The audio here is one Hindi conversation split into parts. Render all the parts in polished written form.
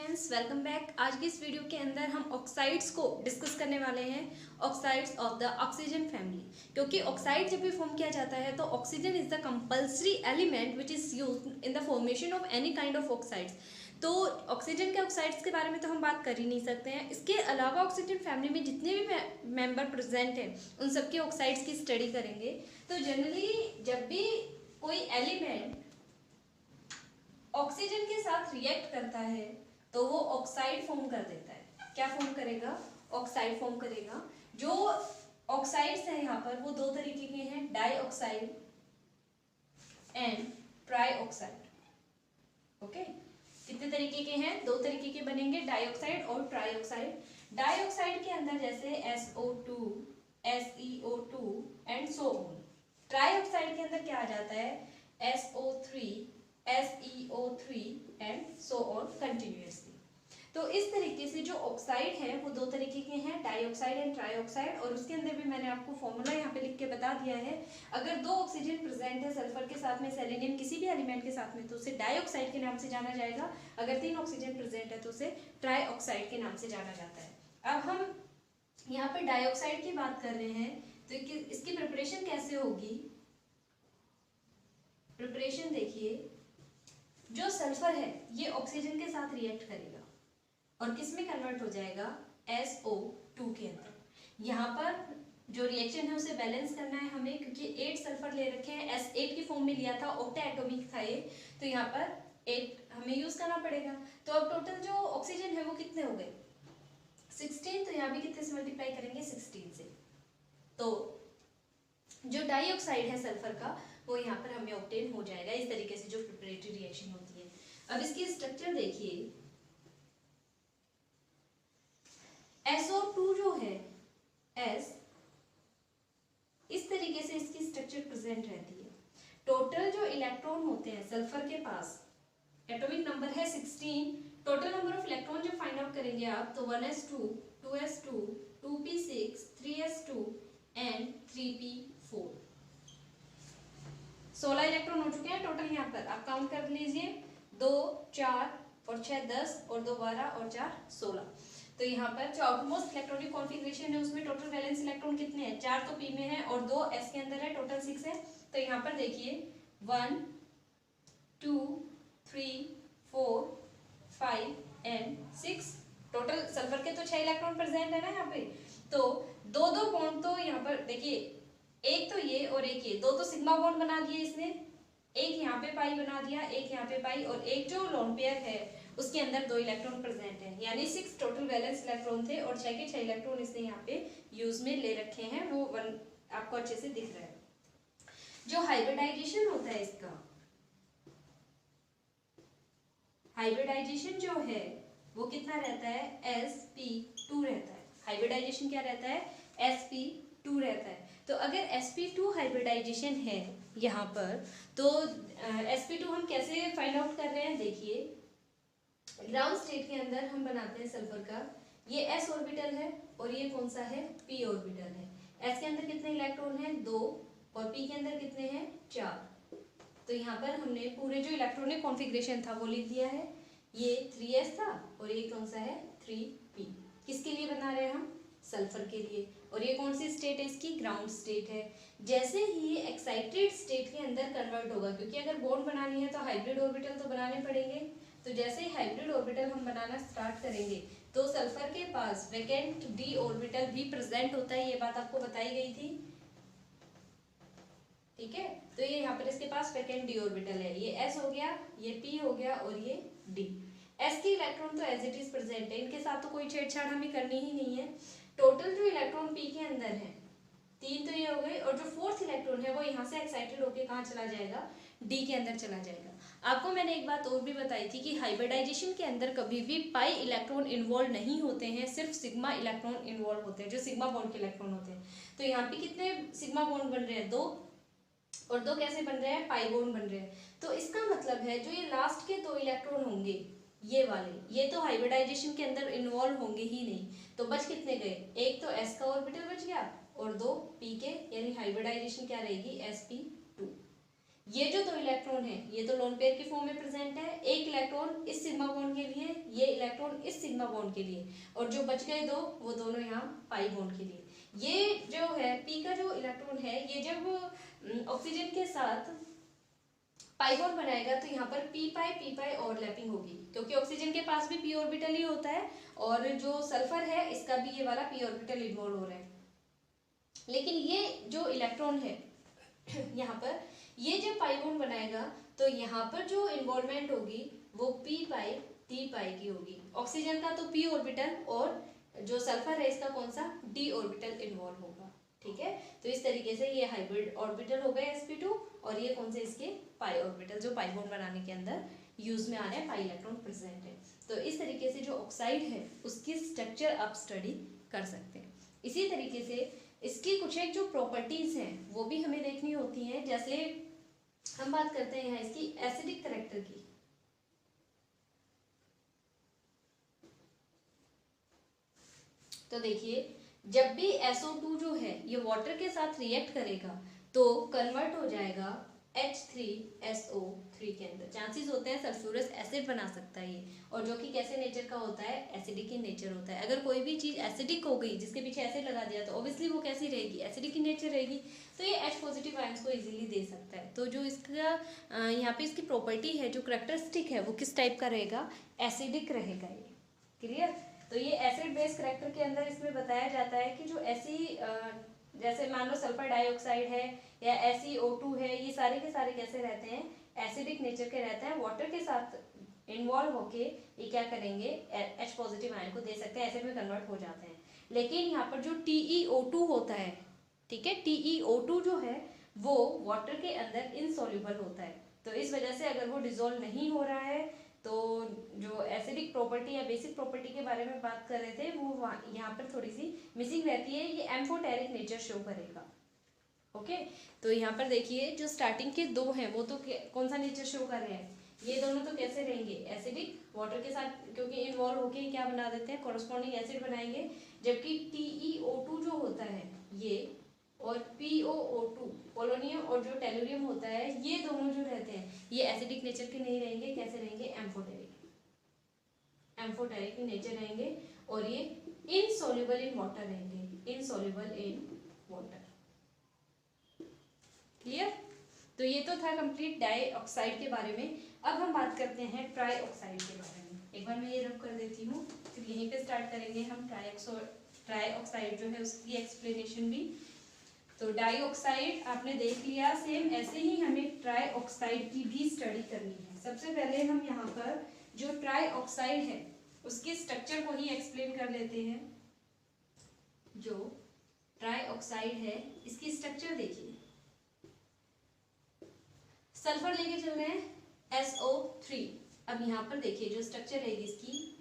Friends, welcome back. आज की इस वीडियो के अंदर हम ऑक्साइड्स को डिस्कस करने वाले हैं। Oxides of the oxygen family. क्योंकि ऑक्साइड जब भी फॉर्म किया जाता है तो oxygen is the compulsory element which is used in the formation of any kind of oxides. तो ऑक्सीजन के ऑक्साइड्स के बारे में तो हम बात कर ही नहीं सकते हैं। इसके अलावा ऑक्सीजन फैमिली में जितने भी मेंबर प्रेजेंट हैं उन सबके ऑक्साइड्स की स्टडी करेंगे। तो जनरली जब भी कोई एलिमेंट ऑक्सीजन के साथ रिएक्ट करता है तो वो ऑक्साइड फॉर्म कर देता है। क्या फॉर्म करेगा? ऑक्साइड फॉर्म करेगा। जो ऑक्साइड्स हैं यहाँ पर वो दो तरीके के हैं, डाइऑक्साइड एंड ट्राइऑक्साइड। ओके, कितने तरीके के हैं? दो तरीके के बनेंगे, डाइऑक्साइड और ट्राइऑक्साइड। डाइऑक्साइड के अंदर जैसे SO2, SeO2 and so on. Trioxide के अंदर क्या आ जाता है? SO3, SeO3 and so on continuously. तो इस तरीके से जो ऑक्साइड है वो दो तरीके के हैं, डाइऑक्साइड एंड ट्राइऑक्साइड। और उसके अंदर भी मैंने आपको फॉर्मूला यहाँ पे लिख के बता दिया है। अगर दो ऑक्सीजन प्रेजेंट है सल्फर के साथ में, सेलेनियम किसी भी एलिमेंट के साथ में, तो उसे डाइऑक्साइड के नाम से जाना जाएगा। अगर तीन ऑक्सीजन प्रेजेंट है तो उसे ट्राइऑक्साइड के नाम से जाना जाता है। अब हम यहाँ पे डाइऑक्साइड की बात कर रहे हैं तो इसकी प्रिपरेशन कैसे होगी? प्रिपरेशन देखिए, जो सल्फर है ये ऑक्सीजन के साथ रिएक्ट करेगा और किस में कन्वर्ट हो जाएगा? SO2 के अंदर। यहाँ पर जो रिएक्शन है उसे बैलेंस करना है हमें, क्योंकि 8 सल्फर ले रखे हैं, S8 की फॉर्म में लिया था, ऑक्टा एटॉमिक था ये, तो यहाँ पर 8 हमें यूज करना पड़ेगा। तो अब टोटल जो ऑक्सीजन है वो कितने हो गए? 16। तो यहाँ भी कितने से मल्टीप्लाई करेंगे? 16 से। तो जो डाइऑक्साइड है सल्फर का वो यहाँ पर हमें ऑब्टेन हो जाएगा। इस तरीके से जो प्रिपरेटरी रिएक्शन होती है। अब इसकी स्ट्रक्चर देखिए, SO2 जो है S, इस तरीके से इसकी स्ट्रक्चर प्रेजेंट रहती है। टोटल जो इलेक्ट्रॉन होते हैं सल्फर के पास, एटॉमिक नंबर है 16। टोटल नंबर ऑफ इलेक्ट्रॉन जब फाइंड आउट करेंगे आप तो 1s2, 2s2, 2p6, 3s2 and 3p4। 16 electron हो चुके हैं टोटल। यहाँ पर आप काउंट कर लीजिए, 2, 4 और 6 10 और 2 12 और 4 16। तो यहाँ पर जो आउटमोस्ट इलेक्ट्रॉनिक कॉन्फ़िगरेशन है उसमें टोटल वैलेंस इलेक्ट्रॉन कितने हैं? 4 तो p में है और 2 s के अंदर है, टोटल 6 है। तो यहाँ पर देखिए 1 2 3 4 5 एंड 6। टोटल सल्फर के तो 6 इलेक्ट्रॉन प्रेजेंट है ना यहाँ पे। तो दो दो बॉन्ड तो यहाँ पर देखिए, एक तो ये और एक ये, दो तो सिग्मा बॉन्ड बना दिए इसने, एक यहाँ पे पाई बना दिया, एक यहाँ पे पाई, और एक जो लोन पेयर है उसके अंदर 2 इलेक्ट्रॉन प्रेजेंट हैं, यानी 6 टोटल वैलेंस इलेक्ट्रॉन थे और 6 के 6 इलेक्ट्रॉन इसने यहाँ पे यूज में ले रखे हैं। वो आपको अच्छे से दिख रहा है। जो हाइब्रिडाइजेशन होता है इसका, हाइब्रिडाइजेशन जो है वो कितना रहता है? sp2 रहता है। हाइब्रिडाइजेशन क्या रहता है? sp2 रहता है। तो अगर sp2 हाइब्रिडाइजेशन है यहाँ पर, तो sp2 हम कैसे फाइंड आउट कर रहे हैं? देखिए, ग्राउंड स्टेट के अंदर हम बनाते हैं सल्फर का, ये s ऑर्बिटल है और ये कौन सा है? p ऑर्बिटल है। s के अंदर कितने इलेक्ट्रॉन हैं? 2, और p के अंदर कितने हैं? 4। तो यहाँ पर हमने पूरे जो इलेक्ट्रॉनिक कॉन्फ़िगरेशन था वो लिख दिया है। ये 3s था और ये कौन सा है? 3p। किसके लिए बना रहे हैं हम? सल्फर के लिए। और ये कौन सी स्टेट है इसकी? ग्राउंड स्टेट है। जैसे ही ये एक्साइटेड स्टेट के अंदर कन्वर्ट होगा, क्योंकि अगर बॉन्ड बनानी है तो हाइब्रिड ऑर्बिटल तो बनाने पड़ेंगे, तो जैसे ही हाइब्रिड ऑर्बिटल हम बनाना स्टार्ट करेंगे तो सल्फर के पास वैकेंट d ऑर्बिटल भी प्रेजेंट होता है। ये बात आपको बताई गई थी, ठीक है। तो ये यहाँ पर इसके पास वैकेंट d ऑर्बिटल है। ये s हो गया, ये p हो गया और ये d। s के इलेक्ट्रॉन तो एज इट इज प्रेजेंट है, इनके साथ तो कोई छेड़छाड़ हमें करनी ही नहीं है। टोटल जो इलेक्ट्रॉन p के अंदर है 3 तो ये हो गए, और जो 4th इलेक्ट्रॉन है वो यहाँ से एक्साइटेड होकर कहाँ चला जाएगा? d के अंदर चला जाएगा। आपको मैंने एक बात और भी बताई थी कि हाइब्रिडाइजेशन के अंदर कभी भी पाई इलेक्ट्रॉन इन्वॉल्व नहीं होते हैं, सिर्फ सिग्मा इलेक्ट्रॉन इन्वॉल्व होते हैं, जो सिग्मा बॉन्ड के इलेक्ट्रॉन होते हैं। तो यहाँ पे कितने सिग्मा बॉन्ड बन रहे हैं? 2, और 2 कैसे बन रहे हैं? पाई बॉन्ड बन रहे हैं। तो इसका मतलब है जो ये लास्ट के 2 इलेक्ट्रॉन होंगे ये वाले, ये तो हाइब्रिडाइजेशन के अंदर इन्वॉल्व होंगे ही नहीं। तो बच कितने गए? एक तो s का ऑर्बिटल बच गया और 2 p के, यानी हाइब्रिडाइजेशन क्या रहेगी? sp2। ये जो 2 इलेक्ट्रॉन है ये तो लोन पेयर की फॉर्म में प्रेजेंट है, एक इलेक्ट्रॉन इस सिग्मा बॉन्ड के लिए, ये इलेक्ट्रॉन इस सिग्मा बॉन्ड के लिए, और जो बच गए दो वो दोनों यहाँ पाई बॉन्ड के लिए। ये जो है पी का जो इलेक्ट्रॉन है ये जब ऑक्सीजन के साथ पाई बॉन्ड बनाएगा तो यहाँ पर पी पाई ओवरलैपिंग होगी, क्योंकि ऑक्सीजन के पास भी पी ऑर्बिटल ही होता है और जो सल्फर है इसका भी ये वाला पी ऑर्बिटल इन्वॉल्व हो रहा है। लेकिन ये जो इलेक्ट्रॉन है यहाँ पर ये जब पाई बॉन्ड बनाएगा तो यहाँ पर जो इन्वॉल्वमेंट होगी वो पी पाई टी पाई की होगी। ऑक्सीजन का तो पी ऑर्बिटल और जो सल्फर है इसका कौन सा डी ऑर्बिटल इन्वॉल्व होगा। ठीक है, तो इस तरीके से ये हाइब्रिड ऑर्बिटल हो गए sp2 और ये कौन से इसके पाई ऑर्बिटल जो पाई बॉन्ड बनाने के अंदर यूज में आने पाई इलेक्ट्रॉन प्रेजेंट है। तो इस तरीके से जो ऑक्साइड है उसकी स्ट्रक्चर आप स्टडी कर सकते हैं। इसी तरीके से इसकी कुछ एक जो प्रॉपर्टीज हैं वो भी हमें देखनी होती हैं। जैसे हम बात करते हैं यहाँ इसकी एसिडिक कैरेक्टर की, तो देखिए जब भी SO2 जो है ये वाटर के साथ रिएक्ट करेगा तो कन्वर्ट हो जाएगा H3SO3 के अंदर। चांसेस होते हैं सल्फ्यूरस एसिड बना सकता है ये, और जो कि कैसे नेचर का होता है एसिडिक इन नेचर होता है। अगर कोई भी चीज एसिडिक हो गई जिसके पीछे एसिड लगा दिया तो ऑब्वियसली वो कैसी रहेगी एसिडिक इन नेचर रहेगी, तो ये H पॉजिटिव आयंस को इजीली दे सकता है। तो जो इसका यहाँ पे इसकी प्रॉपर्टी है जो करेक्टरिस्टिक है वो किस टाइप का रहेगा एसिडिक रहेगा ये। क्लियर, तो ये एसिड बेस करेक्टर के अंदर इसमें बताया जाता है कि जो ऐसी जैसे मान लो सल्फर डाइऑक्साइड है या SiO2 है, ये सारे के सारे कैसे रहते हैं एसिडिक नेचर के रहते हैं। वाटर के साथ इन्वॉल्व होके ये क्या करेंगे H पॉजिटिव आयन को दे सकते हैं, एसिड में कन्वर्ट हो जाते हैं। लेकिन यहाँ पर जो TeO2 होता है, ठीक है, TeO2 जो है वो वाटर के अंदर इनसॉल्युबल होता है। तो इस वजह से अगर वो डिजोल्व नहीं हो रहा है तो जो एसिडिक प्रॉपर्टी या बेसिक प्रॉपर्टी के बारे में बात कर रहे थे वो यहाँ पर थोड़ी सी मिसिंग रहती है, ये एम्फोटेरिक नेचर शो करेगा। ओके, तो यहाँ पर देखिए जो स्टार्टिंग के दो हैं वो तो कौन सा नेचर शो कर रहे हैं, ये दोनों तो कैसे रहेंगे एसिडिक, वाटर के साथ क्योंकि इन्वॉल्व होके क्या बना देते हैं कॉरस्पॉन्डिंग एसिड बनाएंगे। जबकि TeO2 जो होता है ये और POO2 पोलोनियम और जो टेलुरियम होता है ये दोनों जो रहते हैं ये एसिडिक नेचर के नहीं रहेंगे, कैसे रहेंगे एम्फोटेरिक नेचर रहेंगे और ये इनसॉल्युबल इन वाटर रहेंगे, इनसॉल्युबल इन वाटर। क्लियर, तो ये तो था कंप्लीट डाइऑक्साइड के बारे में। अब हम बात करते हैं ट्राइऑक्साइड के बारे में। एक बार मैं ये रब कर देती हूँ, फिर यहीं पे स्टार्ट करेंगे हम ट्राइऑक्साइड जो है उसकी एक्सप्लेनेशन भी। तो डाइऑक्साइड आपने देख लिया, सेम ऐसे ही हमें ट्राइऑक्साइड की भी स्टडी करनी है। सबसे पहले हम यहाँ पर जो ट्राइऑक्साइड है उसके स्ट्रक्चर को ही एक्सप्लेन कर लेते हैं। जो ट्राइऑक्साइड है इसकी स्ट्रक्चर देखिए, सल्फर लेके चल रहे हैं SO3। अब यहाँ पर देखिए जो स्ट्रक्चर रहेगी इसकी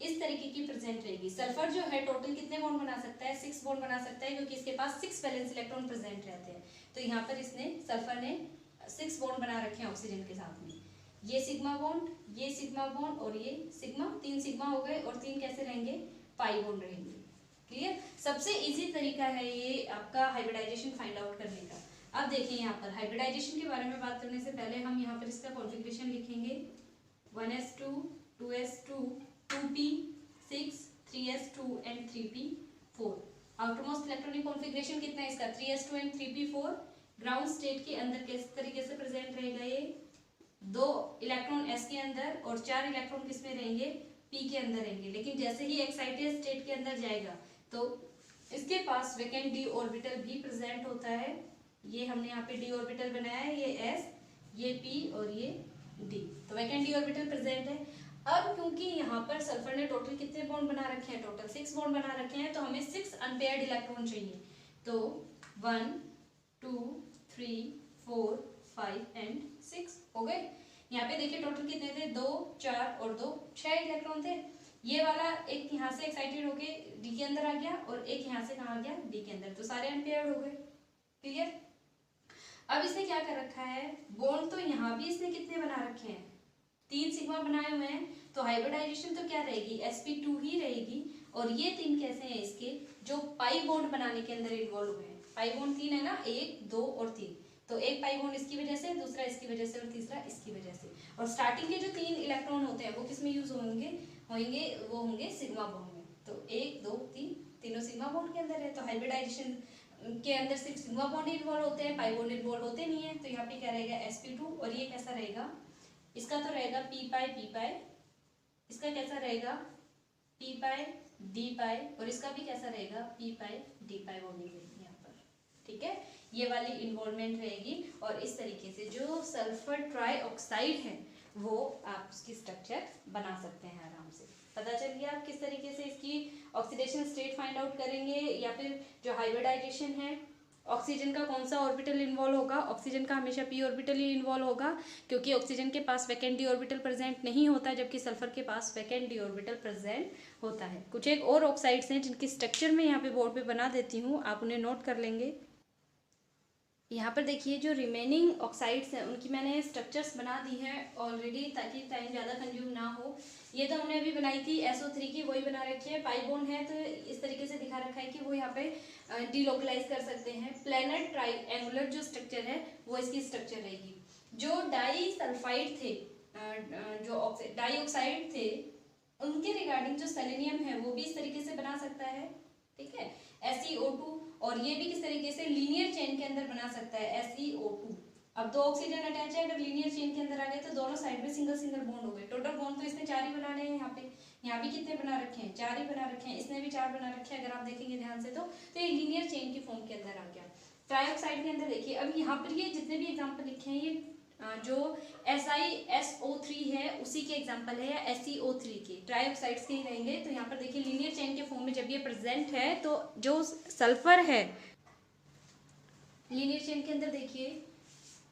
इस तरीके की प्रेजेंट रहेगी। सल्फर जो है टोटल कितने बॉन्ड बना सकता है 6 बॉन्ड बना सकता है, क्योंकि इसके पास 6 वैलेंस इलेक्ट्रॉन प्रेजेंट रहते हैं। तो यहाँ पर इसने सल्फर ने 6 बॉन्ड बना रखे हैं ऑक्सीजन के साथ में, ये सिग्मा बॉन्ड, ये सिग्मा बॉन्ड और ये सिग्मा, 3 सिग्मा हो गए और 3 कैसे रहेंगे पाई बॉन्ड रहेंगे। क्लियर, सबसे इजी तरीका है ये आपका हाइब्रिडाइजेशन फाइंड आउट करने का। अब देखिए यहाँ पर हाइब्रिडाइजेशन के बारे में बात करने से पहले हम यहाँ पर इसका कॉन्फ़िगरेशन लिखेंगे 1s2 2s2 2p6 3s2 and 3p4। Outermost electronic configuration कितना है इसका 3s2 and 3p4। Ground state के अंदर किस तरीके से प्रेजेंट रहेगा ये 2 इलेक्ट्रॉन s के अंदर और 4 इलेक्ट्रॉन किस में रहेंगे p के अंदर रहेंगे। लेकिन जैसे ही एक्साइटेड स्टेट के अंदर जाएगा तो इसके पास वेकेंट d ऑर्बिटल भी प्रेजेंट होता है। ये हमने यहाँ पे d ऑर्बिटल बनाया है, ये s, ये p और ये d, तो वेकेंट d ऑर्बिटल प्रेजेंट है। अब क्योंकि यहाँ पर सल्फर ने टोटल कितने बॉन्ड बना रखे हैं टोटल 6 बॉन्ड बना रखे हैं, तो हमें 6 अनपेयर्ड इलेक्ट्रॉन चाहिए। तो 1 2 3 4 5 एंड 6 हो गए। यहाँ पे देखिए टोटल कितने थे 2 4 और 2 6 इलेक्ट्रॉन थे। ये वाला एक यहाँ से एक्साइटेड होके डी के अंदर आ गया और एक यहाँ से कहाँ आ गया डी के अंदर, तो सारे अनपेयर्ड हो गए। क्लियर, अब इसने क्या कर रखा है बॉन्ड, तो यहाँ भी इसने कितने बना रखे हैं 3 सिग्मा बनाए हुए हैं, तो हाइब्रिडाइजेशन तो क्या रहेगी sp2 ही रहेगी। और ये 3 कैसे हैं इसके जो पाई बॉन्ड बनाने के अंदर इन्वॉल्व हुए हैं, पाई बॉन्ड 3 है ना, 1 2 और 3, तो एक पाई बॉन्ड इसकी वजह से, दूसरा इसकी वजह से और तीसरा इसकी वजह से। और स्टार्टिंग के जो 3 इलेक्ट्रॉन होते हैं वो किस में यूज होंगे वो होंगे सिग्मा बॉन्ड में। तो 1 2 3 तीनों सिग्मा बॉन्ड के अंदर है। तो हाइब्रिडाइजेशन के अंदर सिर्फ सिग्मा बॉन्ड इन्वॉल्व होते हैं, पाई बॉन्ड इन्वॉल्व होते नहीं है। तो यहाँ पे क्या रहेगा sp2, और ये कैसा रहेगा, इसका तो रहेगा p पाई, इसका कैसा रहेगा p पाई d पाई, और इसका भी कैसा रहेगा p पाई d पाई बॉन्डिंग रहेगी यहाँ पर। ठीक है, ये वाली इन्वॉल्वमेंट रहेगी। और इस तरीके से जो सल्फर ट्राईऑक्साइड है वो आप उसकी स्ट्रक्चर बना सकते हैं आराम से। पता चल गया आप किस तरीके से इसकी ऑक्सीडेशन स्टेट फाइंड आउट करेंगे, या फिर जो हाइब्रिडाइजेशन है ऑक्सीजन का कौन सा ऑर्बिटल इन्वॉल्व होगा। ऑक्सीजन का हमेशा p ऑर्बिटल ही इन्वॉल्व होगा, क्योंकि ऑक्सीजन के पास वैकेंट d ऑर्बिटल प्रेजेंट नहीं होता, जबकि सल्फर के पास वैकेंट d ऑर्बिटल प्रेजेंट होता है। कुछ एक और ऑक्साइड्स हैं जिनकी स्ट्रक्चर मैं यहाँ पे बोर्ड पे बना देती हूँ, आप उन्हें नोट कर लेंगे। यहाँ पर देखिए जो रिमेनिंग ऑक्साइड्स हैं उनकी मैंने स्ट्रक्चर्स बना दी है ऑलरेडी, ताकि टाइम ज़्यादा कंज्यूम ना हो। ये तो हमने अभी बनाई थी SO3 की, वही बना रखी है। पाई बॉन्ड है तो इस तरीके से दिखा रखा है कि वो यहाँ पे डीलोकलाइज कर सकते हैं। प्लेनर ट्राइएंगुलर जो स्ट्रक्चर है वो इसकी स्ट्रक्चर रहेगी। जो डाई सल्फाइड थे, जो डाइऑक्साइड थे, उनके रिगार्डिंग जो सेलेनियम है वो भी इस तरीके से बना सकता है। ठीक है, SeO2, और ये भी किस तरीके से लीनियर चेन के अंदर बना सकता है SeO2। अब 2 ऑक्सीजन अटैच है, अगर लीनियर चेन के अंदर आ गए तो दोनों साइड में सिंगल सिंगल बॉन्ड हो गए। टोटल बॉन्ड तो इसने 4 ही बनाने हैं। यहाँ भी कितने बना रखे हैं, 4 ही बना रखे हैं। इसने भी 4 बना रखे हैं, अगर आप देखेंगे ध्यान से तो ये लीनियर चेन की फॉर्म के अंदर आ गया। ट्राइऑक्साइड के अंदर देखिए, अब यहाँ पर ये जितने भी एग्जाम्पल लिखे हैं ये जो SiSO3 है उसी के एग्जांपल है, या SeO3 के, ट्राइऑक्साइड्स के ही रहेंगे। तो यहाँ पर देखिए लीनियर चेन के फॉर्म में जब ये प्रेजेंट है तो जो सल्फर है लीनियर चेन के अंदर, देखिए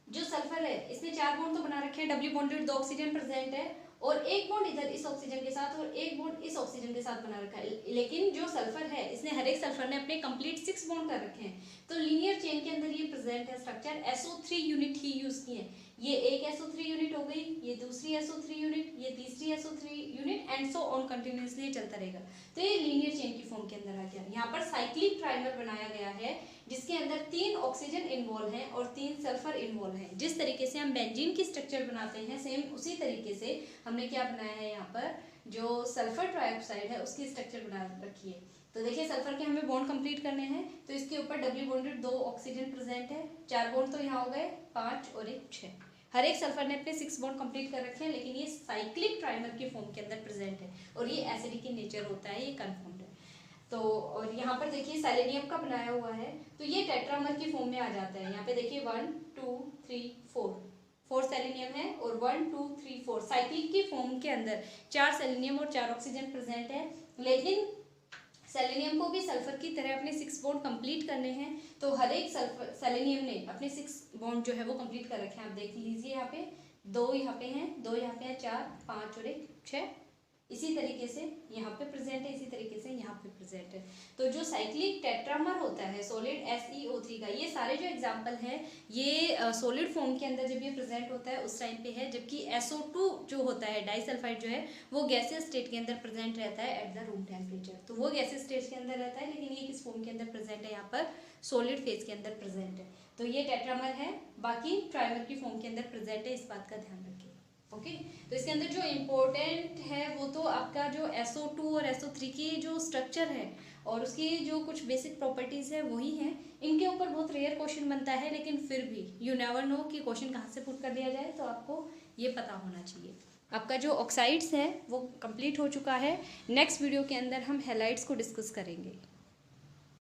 जो सल्फर है इसने 4 बॉन्ड तो बना रखे हैं, डबली बॉन्डेड 2 ऑक्सीजन प्रेजेंट है, और एक बॉन्ड इधर इस ऑक्सीजन के साथ और एक बॉन्ड इस ऑक्सीजन के साथ बना रखा है। लेकिन जो सल्फर है इसने हर एक सल्फर ने अपने कंप्लीट 6 बॉन्ड कर रखे हैं। तो लीनियर चेन के अंदर ये प्रेजेंट है स्ट्रक्चर। SO3 यूनिट ही यूज की है। ये एक SO3 यूनिट हो गई, ये दूसरी SO3 यूनिट, ये तीसरी SO3 unit, and so on continuously चलता रहेगा। तो ये लीनियर चेन की फॉर्म के अंदर आ गया। यहाँ पर साइक्लिक ट्राइमर बनाया गया है जिसके अंदर 3 ऑक्सीजन इन्वॉल्व हैं और 3 सल्फर इन्वॉल्व हैं। जिस तरीके से हम बेंजीन की स्ट्रक्चर बनाते हैं सेम उसी तरीके से हमने क्या बनाया है, यहाँ पर जो सल्फर ट्राइऑक्साइड है उसकी स्ट्रक्चर बना रखी है। तो देखिए सल्फर के हमें बॉन्ड कंप्लीट करने हैं, तो इसके ऊपर डबली बॉन्डेड 2 ऑक्सीजन प्रेजेंट है। 4 बॉन्ड तो यहाँ हो गए, 5 और 1 6। हर एक सल्फर ने अपने 6 बॉन्ड कंप्लीट कर रखे हैं, लेकिन ये साइक्लिक ट्राइमर की फॉर्म के अंदर प्रेजेंट है और ये एसिडिक इन नेचर होता है, ये कन्फर्म्ड है। तो और यहाँ पर देखिए सेलेनियम का बनाया हुआ है, तो ये टेट्रामर की फॉर्म में आ जाता है। यहाँ पे देखिए 1 2 3 4 सेलेनियम है, और 1 2 3 4 साइक्लिक की फॉर्म के अंदर 4 सेलेनियम और 4 ऑक्सीजन प्रेजेंट है। लेकिन सेलेनियम को भी सल्फर की तरह अपने 6 बॉन्ड कंप्लीट करने हैं, तो हर एक सेलेनियम ने अपने 6 बॉन्ड जो है वो कंप्लीट कर रखे हैं। आप देख लीजिए यहाँ पे 2 यहाँ पे हैं, 2 यहाँ पे हैं, 4 5 और 1 6। इसी तरीके से यहाँ पे प्रेजेंट है, इसी तरीके से यहाँ पे प्रेजेंट है। तो जो साइक्लिक टेट्रामर होता है सॉलिड SeO3 का, ये सारे जो एग्जांपल हैं ये सॉलिड फॉर्म के अंदर जब ये प्रेजेंट होता है उस टाइम पे है, जबकि SO2 जो होता है डाइसल्फाइड जो है वो गैसियस स्टेट के अंदर प्रेजेंट रहता है एट द रूम टेम्परेचर। तो वो गैसियस स्टेट के अंदर रहता है, लेकिन ये किस फॉर्म के अंदर प्रेजेंट है, यहाँ पर सॉलिड फेज के अंदर प्रेजेंट है। तो ये टेट्रामर है, बाकी ट्राइमर की फॉर्म के अंदर प्रेजेंट है, इस बात का ध्यान रखिए। ओके, तो इसके अंदर जो इम्पोर्टेंट है वो तो आपका जो SO2 और SO3 की जो स्ट्रक्चर है और उसकी जो कुछ बेसिक प्रॉपर्टीज है वही हैं। इनके ऊपर बहुत रेयर क्वेश्चन बनता है, लेकिन फिर भी यू नेवर नो कि क्वेश्चन कहाँ से पुट कर दिया जाए, तो आपको ये पता होना चाहिए। आपका जो ऑक्साइड्स है वो कंप्लीट हो चुका है। नेक्स्ट वीडियो के अंदर हम हैलाइड्स को डिस्कस करेंगे।